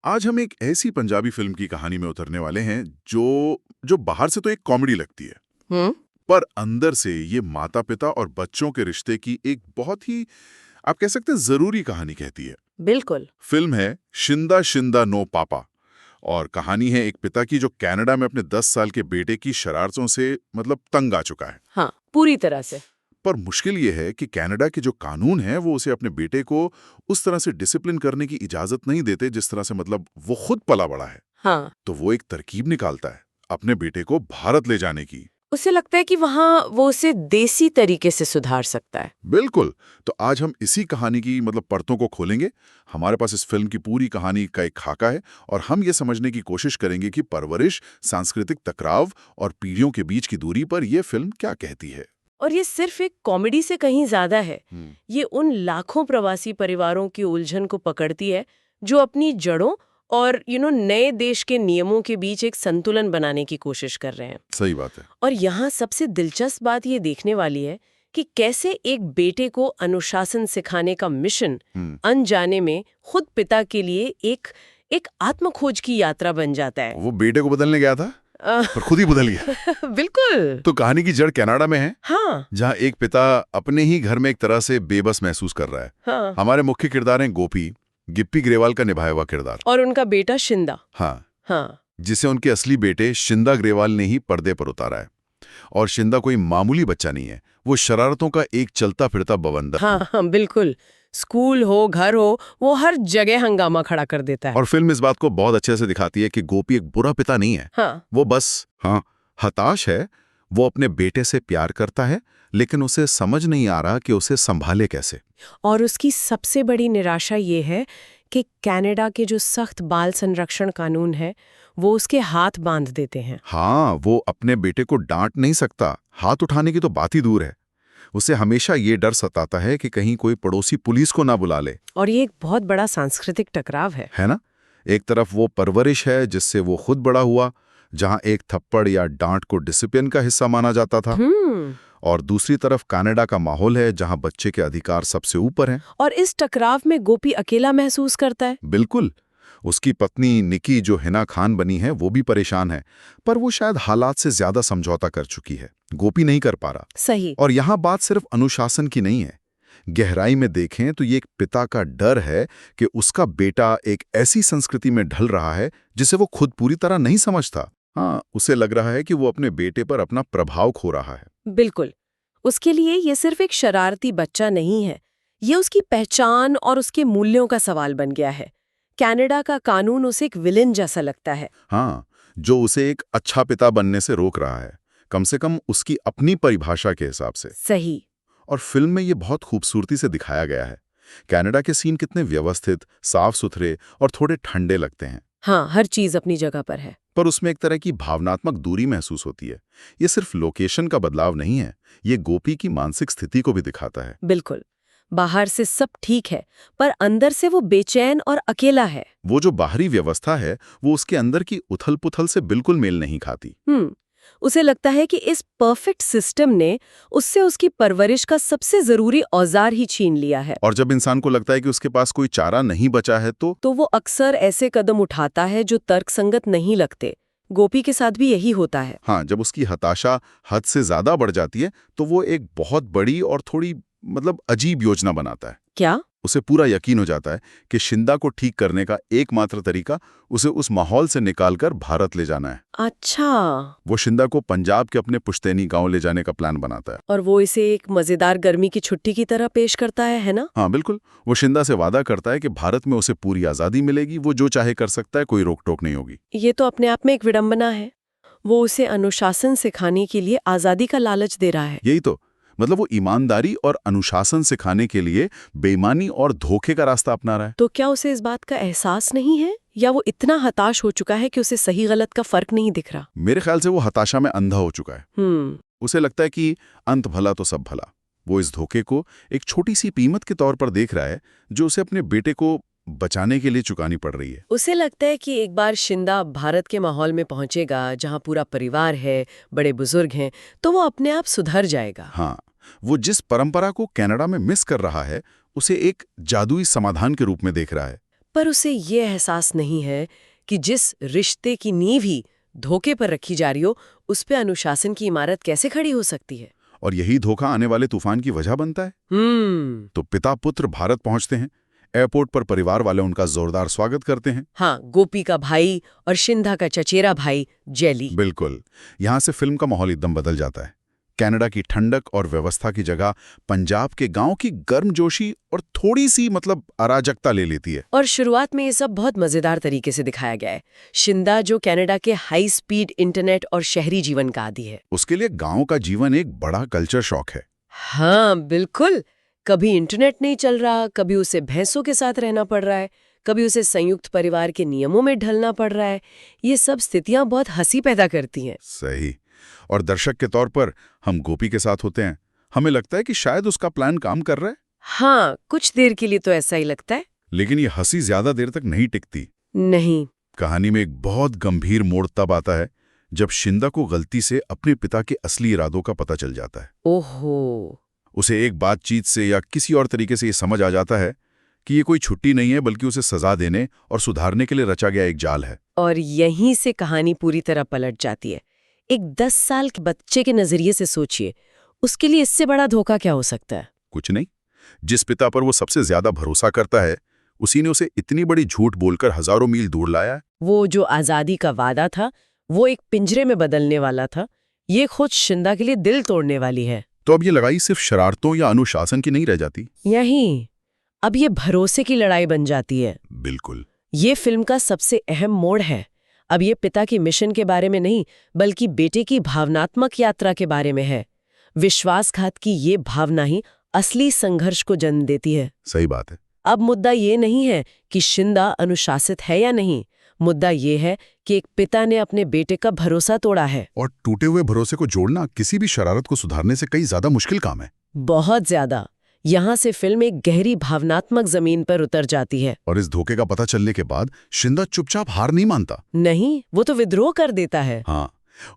आज हम एक ऐसी पंजाबी फिल्म की कहानी में उतरने वाले हैं जो जो बाहर से तो एक कॉमेडी लगती है, हम्म। पर अंदर से ये माता-पिता और बच्चों के रिश्ते की एक बहुत ही, आप कह सकते हैं, जरूरी कहानी कहती है। बिल्कुल। फिल्म है शिंदा शिंदा नो पापा, और कहानी है एक पिता की जो कनाडा में अपने 10 साल के बेटे की शरारतों से तंग आ चुका है। हाँ, पूरी तरह से। पर मुश्किल ये है कि कनाडा के जो कानून हैं वो उसे अपने बेटे को उस तरह से डिसिप्लिन करने की इजाजत नहीं देते जिस तरह से वो खुद पला बड़ा है। हाँ, तो वो एक तरकीब निकालता है अपने बेटे को भारत ले जाने की। उसे लगता है कि वहाँ वो उसे देसी तरीके से सुधार सकता है। बिल्कुल। तो आज हम इसी कहानी की परतों को खोलेंगे। हमारे पास इस फिल्म की पूरी कहानी का एक खाका है और हम ये समझने की कोशिश करेंगे कि परवरिश, सांस्कृतिक टकराव और पीढ़ियों के बीच की दूरी पर यह फिल्म क्या कहती है। और ये सिर्फ एक कॉमेडी से कहीं ज्यादा है। ये उन लाखों प्रवासी परिवारों की उलझन को पकड़ती है जो अपनी जड़ों और नए देश के नियमों के बीच एक संतुलन बनाने की कोशिश कर रहे हैं। सही बात है। और यहाँ सबसे दिलचस्प बात ये देखने वाली है कि कैसे एक बेटे को अनुशासन सिखाने का मिशन अनजाने में खुद पिता के लिए एक एक आत्मखोज की यात्रा बन जाता है। वो बेटे को बदलने गया था पर खुद ही बदल गया। बिल्कुल। तो कहानी की जड़ कनाडा में है। हाँ। जहाँ एक पिता अपने ही घर में एक तरह से बेबस महसूस कर रहा है। हाँ। हमारे मुख्य किरदार हैं गोपी, गिप्पी ग्रेवाल का निभाया हुआ किरदार, और उनका बेटा शिंदा। हाँ, हाँ। जिसे उनके असली बेटे शिंदा ग्रेवाल ने ही पर्दे पर उतारा है। और शिंदा कोई मामूली बच्चा नहीं है, वो शरारतों का एक चलता फिरता बवंडर। हाँ हाँ, बिल्कुल। स्कूल हो, घर हो, वो हर जगह हंगामा खड़ा कर देता है। और फिल्म इस बात को बहुत अच्छे से दिखाती है कि गोपी एक बुरा पिता नहीं है। हाँ। वो बस हताश है। वो अपने बेटे से प्यार करता है, लेकिन उसे समझ नहीं आ रहा कि उसे संभाले कैसे। और उसकी सबसे बड़ी निराशा ये है कि कनाडा के जो सख्त बाल संरक्षण कानून है वो उसके हाथ बांध देते हैं। हाँ, वो अपने बेटे को डांट नहीं सकता, हाथ उठाने की तो बात ही दूर है। उसे हमेशा ये डर सताता है कि कहीं कोई पड़ोसी पुलिस को ना बुला ले। और ये एक बहुत बड़ा सांस्कृतिक टकराव है ना? एक तरफ वो परवरिश है जिससे वो खुद बड़ा हुआ, जहां एक थप्पड़ या डांट को डिसिप्लिन का हिस्सा माना जाता था। और दूसरी तरफ कनाडा का माहौल है जहां बच्चे के अधिकार सबसे ऊपर हैं। और इस टकराव में गोपी अकेला महसूस करता है। बिल्कुल। उसकी पत्नी निकी, जो हिना खान बनी है, वो भी परेशान है, पर वो शायद हालात से ज्यादा समझौता कर चुकी है। गोपी नहीं कर पा रहा। सही। और यहाँ बात सिर्फ अनुशासन की नहीं है। गहराई में देखें तो ये एक पिता का डर है कि उसका बेटा एक ऐसी संस्कृति में ढल रहा है जिसे वो खुद पूरी तरह नहीं समझता। हाँ, उसे लग रहा है कि वो अपने बेटे पर अपना प्रभाव खो रहा है। बिल्कुल। उसके लिए ये सिर्फ एक शरारती बच्चा नहीं है, ये उसकी पहचान और उसके मूल्यों का सवाल बन गया है। कनाडा का कानून उसे एक विलेन जैसा लगता है। हाँ, जो उसे एक अच्छा पिता बनने से रोक रहा है, कम से कम उसकी अपनी परिभाषा के हिसाब से। सही। और फिल्म में ये बहुत खूबसूरती से दिखाया गया है। कनाडा के सीन कितने व्यवस्थित, साफ सुथरे और थोड़े ठंडे लगते हैं। हाँ, हर चीज अपनी जगह पर है। पर उसमें एक तरह की भावनात्मक दूरी महसूस होती है। ये सिर्फ लोकेशन का बदलाव नहीं है, ये गोपी की मानसिक स्थिति को भी दिखाता है। बिल्कुल। बाहर से सब ठीक है, पर अंदर से वो बेचैन और अकेला है। वो जो बाहरी व्यवस्था है वो उसके अंदर की उथल-पुथल से बिल्कुल मेल नहीं खाती। उसे लगता है कि इस परफेक्ट सिस्टम ने उससे उसकी परवरिश का सबसे जरूरी औजार ही छीन लिया है। और जब इंसान को लगता है कि उसके पास कोई चारा नहीं बचा है तो वो अक्सर ऐसे कदम उठाता है जो तर्कसंगत नहीं लगते। गोपी के साथ भी यही होता है। हाँ, जब उसकी हताशा हद से ज्यादा बढ़ जाती है तो वो एक बहुत बड़ी और थोड़ी अजीब योजना बनाता है। क्या? उसे पूरा यकीन हो जाता है कि शिंदा को ठीक करने का एकमात्र तरीका उसे उस माहौल से निकालकर भारत ले जाना है। अच्छा। वो शिंदा को पंजाब के अपने पुश्तैनी गांव ले जाने का प्लान बनाता है। और वो इसे एक मजेदार गर्मी की छुट्टी की तरह पेश करता है ना? हाँ, बिल्कुल। वो शिंदा से वादा करता है कि भारत में उसे पूरी आजादी मिलेगी, वो जो चाहे कर सकता है, कोई रोक टोक नहीं होगी। ये तो अपने आप में एक विडंबना है। वो उसे अनुशासन सिखाने के लिए आजादी का लालच दे रहा है। यही तो, वो ईमानदारी और अनुशासन सिखाने के लिए बेईमानी और धोखे का रास्ता अपना रहा है। तो क्या उसे इस बात का एहसास नहीं है, या वो इतना हताश हो चुका है कि उसे सही गलत का फर्क नहीं दिख रहा? मेरे ख्याल से वो हताशा में अंधा हो चुका है। उसे लगता है कि अंत भला तो सब भला। वो इस धोखे को एक छोटी सी कीमत के तौर पर देख रहा है जो उसे अपने बेटे को बचाने के लिए चुकानी पड़ रही है। उसे लगता है कि एक बार शिंदा भारत के माहौल में पहुंचेगा जहां पूरा परिवार है, बड़े बुजुर्ग हैं, तो वो अपने आप सुधर जाएगा। हाँ, वो जिस परंपरा को कनाडा में मिस कर रहा है उसे एक जादुई समाधान के रूप में देख रहा है। पर उसे ये एहसास नहीं है कि जिस रिश्ते की नींव ही धोखे पर रखी जा रही हो, उस पे अनुशासन की इमारत कैसे खड़ी हो सकती है। और यही धोखा आने वाले तूफान की वजह बनता है। तो पिता पुत्र भारत पहुंचते हैं। एयरपोर्ट पर परिवार वाले उनका जोरदार स्वागत करते हैं। हाँ, गोपी का भाई और शिंदा का चचेरा भाई जेली। बिल्कुल, यहां से फिल्म का माहौल एकदम बदल जाता है। कनाडा की ठंडक और व्यवस्था की जगह पंजाब के गांव की गर्मजोशी और थोड़ी सी अराजकता ले लेती है। और शुरुआत में ये सब बहुत मजेदार तरीके से दिखाया गया है। शिंदा जो कनाडा के हाई स्पीड इंटरनेट और शहरी जीवन का आदी है, उसके लिए गांव का जीवन एक बड़ा कल्चर शॉक है। हाँ बिल्कुल, कभी इंटरनेट नहीं चल रहा, कभी उसे भैंसों के साथ रहना पड़ रहा है, कभी उसे संयुक्त परिवार के नियमों में ढलना पड़ रहा है। ये सब स्थितियां बहुत हंसी पैदा करती हैं। सही। और दर्शक के तौर पर हम गोपी के साथ होते हैं। हमें लगता है कि शायद उसका प्लान काम कर रहा है। हाँ, कुछ देर के लिए तो ऐसा ही लगता है। लेकिन ये हंसी ज्यादा देर तक नहीं टिकती। नहीं। कहानी में एक बहुत गंभीर मोड़ तब आता है जब शिंदा को गलती से अपने पिता के असली इरादों का पता चल जाता है। ओहो। उसे एक बातचीत से या किसी और तरीके से ये समझ आ जाता है कि ये कोई छुट्टी नहीं है, बल्कि उसे सजा देने और सुधारने के लिए रचा गया एक जाल है। और यहीं से कहानी पूरी तरह पलट जाती है। एक 10 साल के बच्चे के नजरिए से सोचिए, उसके लिए इससे बड़ा धोखा क्या हो सकता है? कुछ नहीं। जिस पिता पर वो सबसे ज्यादा भरोसा करता है, उसी ने उसे इतनी बड़ी झूठ बोलकर हजारों मील दूर लाया है। वो जो आजादी का वादा था, वो एक पिंजरे में बदलने वाला था। ये खुद शिंदा के लिए दिल तोड़ने वाली है। तो अब ये लड़ाई सिर्फ शरारतों या अनुशासन की नहीं रह जाती। यही, अब ये भरोसे की लड़ाई बन जाती है। बिल्कुल। ये फिल्म का सबसे अहम मोड़ है। अब ये पिता की मिशन के बारे में नहीं, बल्कि बेटे की भावनात्मक यात्रा के बारे में है। विश्वासघात की ये भावना ही असली संघर्ष को जन्म देती है। सही बात है। अब मुद्दा ये नहीं है कि शिंदा अनुशासित है या नहीं। मुद्दा ये है कि एक पिता ने अपने बेटे का भरोसा तोड़ा है। और टूटे हुए भरोसे को जोड़ना किसी भी शरारत को सुधारने से कई ज्यादा मुश्किल काम है। बहुत ज्यादा। यहाँ से फिल्म एक गहरी भावनात्मक जमीन पर उतर जाती है। और इस धोखे का पता चलने के बाद शिंदा चुपचाप हार नहीं मानता। नहीं, वो तो विद्रोह कर देता है। हाँ,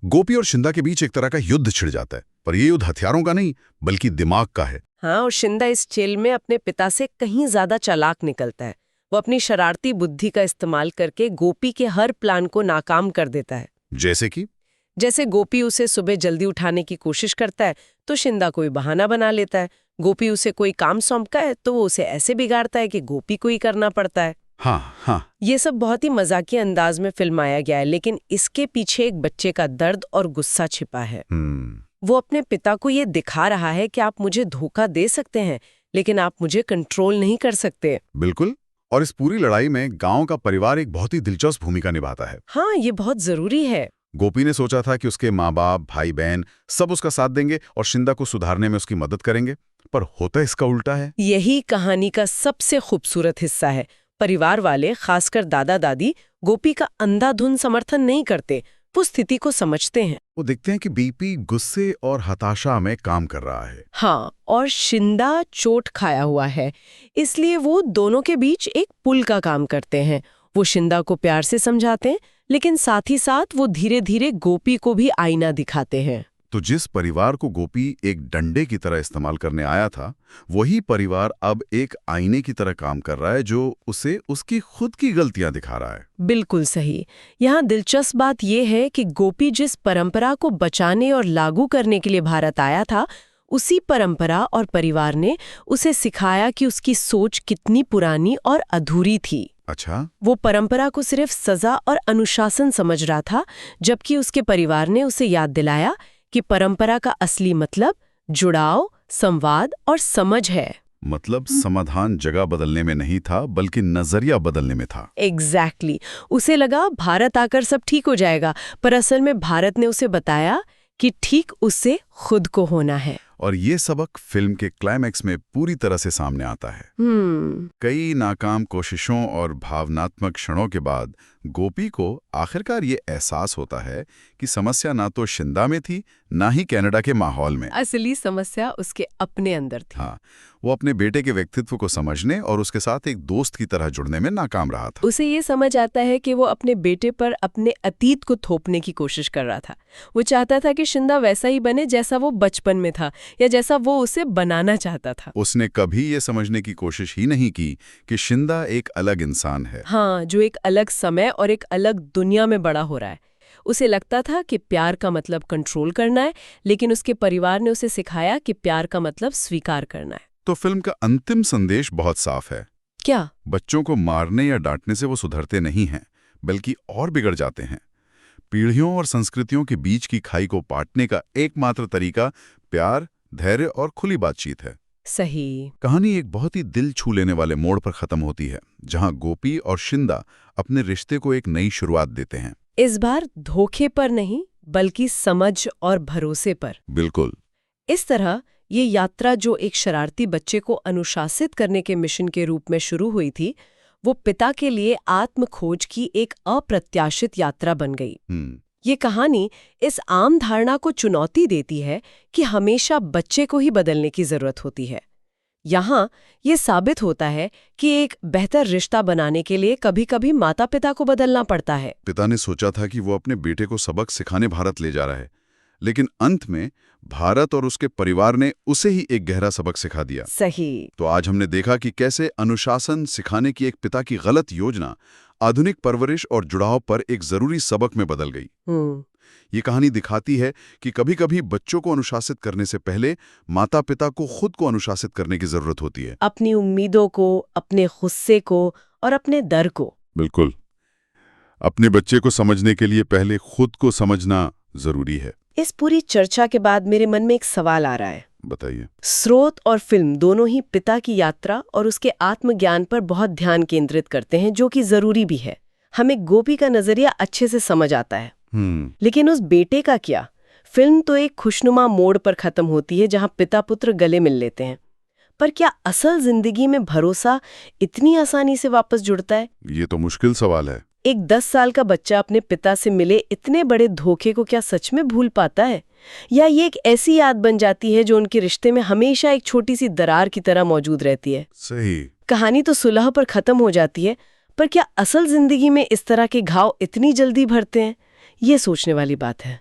गोपी और शिंदा के बीच एक तरह का युद्ध छिड़ जाता है, पर ये युद्ध हथियारों का नहीं, बल्कि दिमाग का है। हाँ, और शिंदा इस खेल में अपने पिता से कहीं ज्यादा चालाक निकलता है। वो अपनी शरारती बुद्धि का इस्तेमाल करके गोपी के हर प्लान को नाकाम कर देता है। जैसे गोपी उसे सुबह जल्दी उठाने की कोशिश करता है तो शिंदा कोई बहाना बना लेता है। गोपी उसे कोई काम सौंपता है तो वो उसे ऐसे बिगाड़ता है कि गोपी को ही करना पड़ता है। हाँ। ये सब बहुत ही मजाकिया अंदाज में फिल्माया गया है, लेकिन इसके पीछे एक बच्चे का दर्द और गुस्सा छिपा है। वो अपने पिता को ये दिखा रहा है कि आप मुझे धोखा दे सकते हैं, लेकिन आप मुझे कंट्रोल नहीं कर सकते। बिल्कुल। और इस पूरी लड़ाई में गांव का परिवार एक बहुत ही दिलचस्प भूमिका निभाता है। हाँ, ये बहुत जरूरी है। गोपी ने सोचा था कि उसके माँ बाप, भाई बहन सब उसका साथ देंगे और शिंदा को सुधारने में उसकी मदद करेंगे, पर होता इसका उल्टा है। यही कहानी का सबसे खूबसूरत हिस्सा है। परिवार वाले, खासकर दादा दादी, गोपी का अंधाधुंध समर्थन नहीं करते। वो स्थिति को समझते हैं। वो देखते हैं कि बीपी गुस्से और हताशा में काम कर रहा है। हाँ, और शिंदा चोट खाया हुआ है, इसलिए वो दोनों के बीच एक पुल का काम करते हैं। वो शिंदा को प्यार से समझाते हैं, लेकिन साथ ही साथ वो धीरे धीरे गोपी को भी आईना दिखाते हैं। तो जिस परिवार को गोपी एक डंडे की तरह इस्तेमाल करने आया था, वही परिवार अब एक आईने की तरह काम कर रहा है, जो उसे उसकी खुद की गलतियां दिखा रहा है। बिल्कुल सही। यहाँ दिलचस्प बात यह है कि गोपी जिस परंपरा को बचाने और लागू करने के लिए भारत आया था, उसी परंपरा और परिवार ने उसे सिखाया कि उसकी सोच कितनी पुरानी और अधूरी थी। अच्छा। वो परंपरा को सिर्फ सजा और अनुशासन समझ रहा था, जबकि उसके परिवार ने उसे याद दिलाया कि परंपरा का असली मतलब जुड़ाव, संवाद और समझ है। मतलब समाधान जगह बदलने में नहीं था, बल्कि नजरिया बदलने में था। एग्जैक्टली। उसे लगा भारत आकर सब ठीक हो जाएगा, पर असल में भारत ने उसे बताया कि ठीक उससे खुद को होना है। और ये सबक फिल्म के क्लाइमैक्स में पूरी तरह से सामने आता है। कई नाकाम कोशिशों और भावनात्मक क्षणों के बाद गोपी को आखिरकार ये एहसास होता है कि समस्या ना तो शिंदा में थी, ना ही कनाडा के माहौल में। असली समस्या उसके अपने अंदर थी। हाँ, वो अपने बेटे के व्यक्तित्व को समझने और उसके साथ एक दोस्त की तरह जुड़ने में नाकाम रहा था। उसे ये समझ आता है कि वो अपने बेटे पर अपने अतीत को थोपने की कोशिश कर रहा था। वो चाहता था कि शिंदा वैसा ही बने जैसा वो बचपन में था या जैसा वो उसे बनाना चाहता था। उसने कभी ये समझने की कोशिश ही नहीं की कि शिंदा एक अलग इंसान है। हाँ, जो एक अलग समय और एक अलग दुनिया में बड़ा हो रहा है। उसे लगता था कि प्यार का मतलब कंट्रोल करना है, लेकिन उसके परिवार ने उसे सिखाया कि प्यार का मतलब स्वीकार करना है। तो फिल्म का अंतिम संदेश बहुत साफ है। क्या? बच्चों को मारने या डांटने से वो सुधरते नहीं हैं, बल्कि और बिगड़ जाते हैं। पीढ़ियों और संस्कृतियों के बीच की खाई को पाटने का एकमात्र तरीका प्यार, धैर्य और खुली बातचीत है। सही। कहानी एक बहुत ही दिल छू लेने वाले मोड़ पर खत्म होती है, जहां गोपी और शिंदा अपने रिश्ते को एक नई शुरुआत देते हैं। इस बार धोखे पर नहीं, बल्कि समझ और भरोसे पर। बिल्कुल। इस तरह ये यात्रा, जो एक शरारती बच्चे को अनुशासित करने के मिशन के रूप में शुरू हुई थी, वो पिता के लिए आत्म खोज की एक अप्रत्याशित यात्रा बन गई। ये कहानी इस आम धारणा को चुनौती देती है कि हमेशा बच्चे को ही बदलने की जरूरत होती है। यहाँ ये साबित होता है कि एक बेहतर रिश्ता बनाने के लिए कभी-कभी माता-पिता को बदलना पड़ता है। पिता ने सोचा था कि वो अपने बेटे को सबक सिखाने भारत ले जा रहा है, लेकिन अंत में भारत और उसके परिवार ने उसे ही एक गहरा सबक सिखा दिया। सही। तो आज हमने देखा कि कैसे अनुशासन सिखाने की एक पिता की गलत योजना आधुनिक परवरिश और जुड़ाव पर एक जरूरी सबक में बदल गई। ये कहानी दिखाती है कि कभी-कभी बच्चों को अनुशासित करने से पहले माता-पिता को खुद को अनुशासित करने की जरूरत होती है। अपनी उम्मीदों को, अपने गुस्से को और अपने डर को। बिल्कुल। अपने बच्चे को समझने के लिए पहले खुद को समझना जरूरी है। इस पूरी चर्चा के बाद मेरे मन में एक सवाल आ रहा है। बताइए। स्रोत और फिल्म दोनों ही पिता की यात्रा और उसके आत्मज्ञान पर बहुत ध्यान केंद्रित करते हैं, जो कि जरूरी भी है। हमें गोपी का नजरिया अच्छे से समझ आता है, लेकिन उस बेटे का क्या? फिल्म तो एक खुशनुमा मोड़ पर खत्म होती है, जहां पिता पुत्र गले मिल लेते हैं। पर क्या असल जिंदगी में भरोसा इतनी आसानी से वापस जुड़ता है? ये तो मुश्किल सवाल है। एक 10 साल का बच्चा अपने पिता से मिले इतने बड़े धोखे को क्या सच में भूल पाता है? या ये एक ऐसी याद बन जाती है जो उनके रिश्ते में हमेशा एक छोटी सी दरार की तरह मौजूद रहती है? सही। कहानी तो सुलह पर खत्म हो जाती है, पर क्या असल जिंदगी में इस तरह के घाव इतनी जल्दी भरते हैं? ये सोचने वाली बात है।